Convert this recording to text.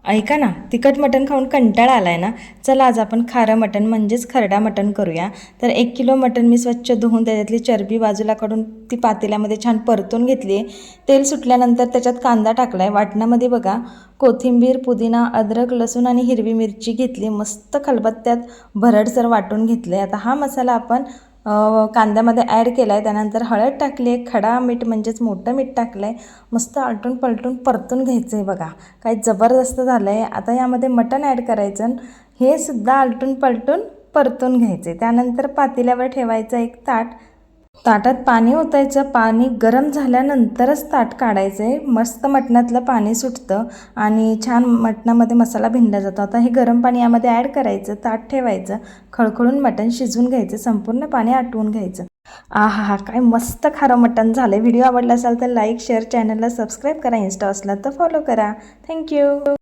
ऐका ना, तिखट मटण खाऊन कंटाळा आलाय ना. चला आज आपण खारं मटण म्हणजेच खरडा मटण करूया. तर 1 किलो मटण मी स्वच्छ धुवून त्याच्यातली चरबी बाजूला काढून ती पातेल्यामध्ये छान परतून घेतली आहे. तेल सुटल्यानंतर त्याच्यात कांदा टाकला आहे. वाटणामध्ये बघा कोथिंबीर, पुदिना, अद्रक, लसूण आणि हिरवी मिरची घेतली. मस्त खलबत्त्यात भरडसर वाटून घेतले. आता हा मसाला आपण कांद्यामध्ये ॲड केला आहे. त्यानंतर हळद टाकली आहे, खडा मीठ म्हणजेच मोठं मीठ टाकलं आहे. मस्त आलटून पलटून परतून घ्यायचं आहे बघा. काय जबरदस्त झालं आहे. आता यामध्ये मटण ॲड करायचं. हे सुद्धा आलटून पलटून परतून घ्यायचे. त्यानंतर पातेल्यावर ठेवायचं एक ताट. ताटात पाणी ओतायचं. पाणी गरम झाल्यानंतरच ताट काढायचं आहे. मस्त मटणातलं पाणी सुटतं आणि छान मटणामध्ये मसाला भिनला जातो. आता हे गरम पाणी यामध्ये ॲड करायचं, ताट ठेवायचं, खळखळून मटण शिजवून घ्यायचं, संपूर्ण पाणी आटवून घ्यायचं. आहा हा, काय मस्त खारं मटण झालं. व्हिडिओ आवडला असेल तर लाईक, शेअर, चॅनलला सबस्क्राईब करा. इन्स्टा असला तर फॉलो करा. थँक्यू.